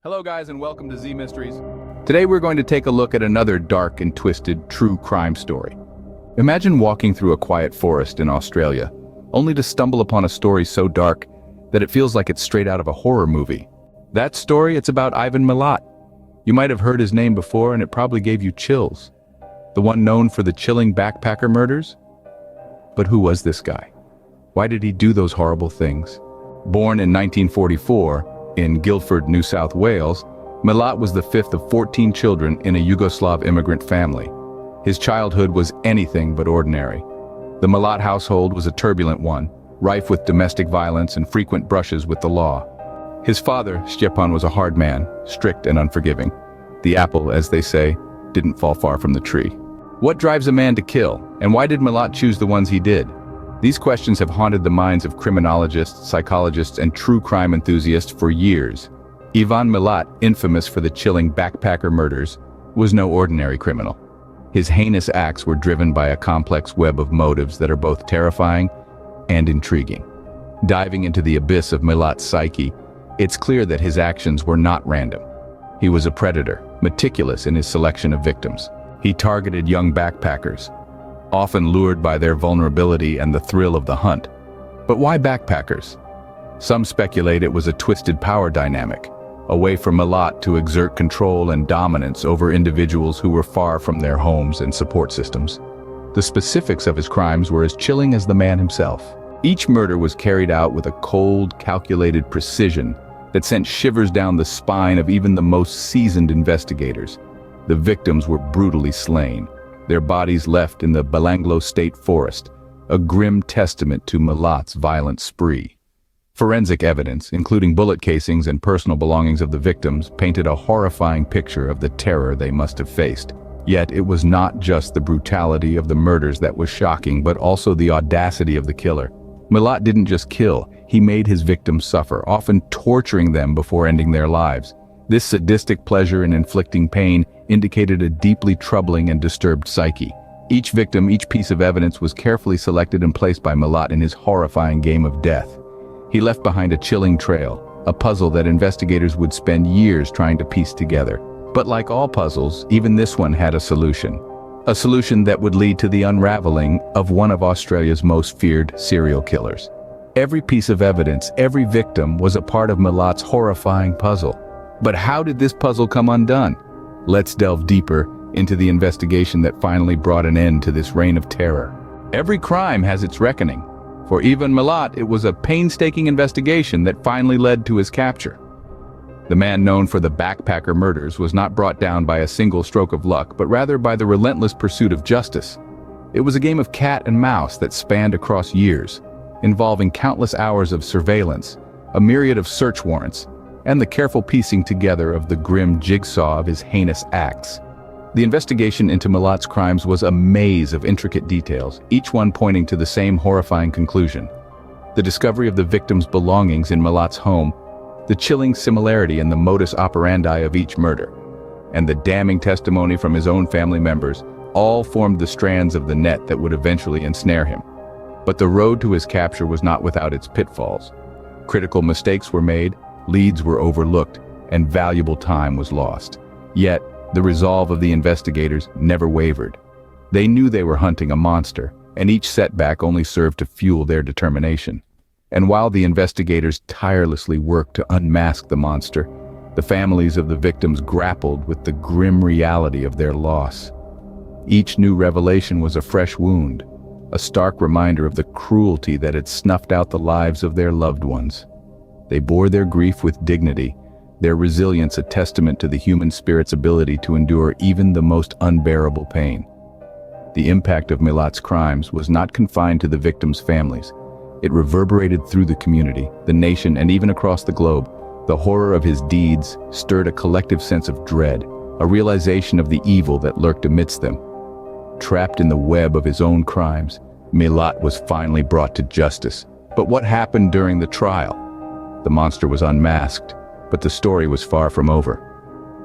Hello guys and welcome to Z Mysteries. Today we're going to take a look at another dark and twisted true crime story. Imagine walking through a quiet forest in Australia, only to stumble upon a story so dark that it feels like it's straight out of a horror movie. That story, it's about Ivan Milat. You might have heard his name before and it probably gave you chills. The one known for the chilling backpacker murders? But who was this guy? Why did he do those horrible things? Born in 1944, in Guildford, New South Wales, Milat was the fifth of 14 children in a Yugoslav immigrant family. His childhood was anything but ordinary. The Milat household was a turbulent one, rife with domestic violence and frequent brushes with the law. His father, Stjepan, was a hard man, strict and unforgiving. The apple, as they say, didn't fall far from the tree. What drives a man to kill, and why did Milat choose the ones he did? These questions have haunted the minds of criminologists, psychologists, and true crime enthusiasts for years. Ivan Milat, infamous for the chilling backpacker murders, was no ordinary criminal. His heinous acts were driven by a complex web of motives that are both terrifying and intriguing. Diving into the abyss of Milat's psyche, it's clear that his actions were not random. He was a predator, meticulous in his selection of victims. He targeted young backpackers, often lured by their vulnerability and the thrill of the hunt. But why backpackers? Some speculate it was a twisted power dynamic, a way for Milat to exert control and dominance over individuals who were far from their homes and support systems. The specifics of his crimes were as chilling as the man himself. Each murder was carried out with a cold, calculated precision that sent shivers down the spine of even the most seasoned investigators. The victims were brutally slain, their bodies left in the Belanglo State Forest, a grim testament to Milat's violent spree. Forensic evidence, including bullet casings and personal belongings of the victims, painted a horrifying picture of the terror they must have faced. Yet it was not just the brutality of the murders that was shocking, but also the audacity of the killer. Milat didn't just kill, he made his victims suffer, often torturing them before ending their lives. This sadistic pleasure in inflicting pain indicated a deeply troubling and disturbed psyche. Each victim, each piece of evidence was carefully selected and placed by Milat in his horrifying game of death. He left behind a chilling trail, a puzzle that investigators would spend years trying to piece together. But like all puzzles, even this one had a solution. A solution that would lead to the unraveling of one of Australia's most feared serial killers. Every piece of evidence, every victim was a part of Milat's horrifying puzzle. But how did this puzzle come undone? Let's delve deeper into the investigation that finally brought an end to this reign of terror. Every crime has its reckoning. For Ivan Milat, it was a painstaking investigation that finally led to his capture. The man known for the backpacker murders was not brought down by a single stroke of luck, but rather by the relentless pursuit of justice. It was a game of cat and mouse that spanned across years, involving countless hours of surveillance, a myriad of search warrants, and the careful piecing together of the grim jigsaw of his heinous acts. The investigation into Milat's crimes was a maze of intricate details, each one pointing to the same horrifying conclusion. The discovery of the victims' belongings in Milat's home, the chilling similarity in the modus operandi of each murder, and the damning testimony from his own family members all formed the strands of the net that would eventually ensnare him. But the road to his capture was not without its pitfalls. Critical mistakes were made, leads were overlooked, and valuable time was lost. Yet, the resolve of the investigators never wavered. They knew they were hunting a monster, and each setback only served to fuel their determination. And while the investigators tirelessly worked to unmask the monster, the families of the victims grappled with the grim reality of their loss. Each new revelation was a fresh wound, a stark reminder of the cruelty that had snuffed out the lives of their loved ones. They bore their grief with dignity, their resilience a testament to the human spirit's ability to endure even the most unbearable pain. The impact of Milat's crimes was not confined to the victims' families. It reverberated through the community, the nation, and even across the globe. The horror of his deeds stirred a collective sense of dread, a realization of the evil that lurked amidst them. Trapped in the web of his own crimes, Milat was finally brought to justice. But what happened during the trial? The monster was unmasked, but the story was far from over.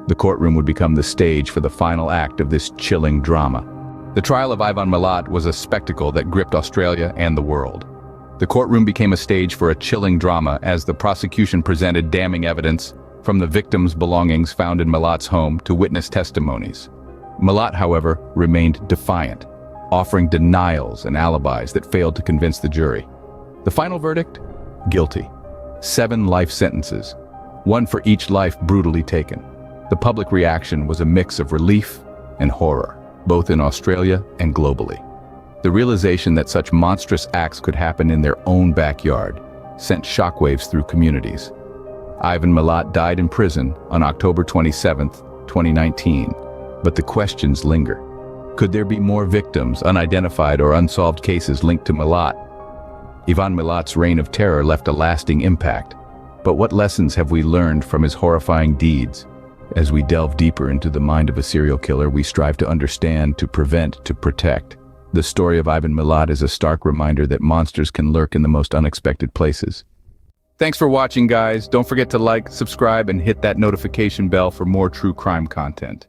The courtroom would become the stage for the final act of this chilling drama. The trial of Ivan Milat was a spectacle that gripped Australia and the world. The courtroom became a stage for a chilling drama as the prosecution presented damning evidence, from the victim's belongings found in Milat's home to witness testimonies. Milat, however, remained defiant, offering denials and alibis that failed to convince the jury. The final verdict? Guilty. 7 life sentences, one for each life brutally taken. The public reaction was a mix of relief and horror, both in Australia and globally. The realization that such monstrous acts could happen in their own backyard sent shockwaves through communities. Ivan Milat died in prison on October 27, 2019, but the questions linger. Could there be more victims, unidentified or unsolved cases linked to Milat? Ivan Milat's reign of terror left a lasting impact, but what lessons have we learned from his horrifying deeds? As we delve deeper into the mind of a serial killer, we strive to understand, to prevent, to protect. The story of Ivan Milat is a stark reminder that monsters can lurk in the most unexpected places. Thanks for watching, guys. Don't forget to like, subscribe, and hit that notification bell for more true crime content.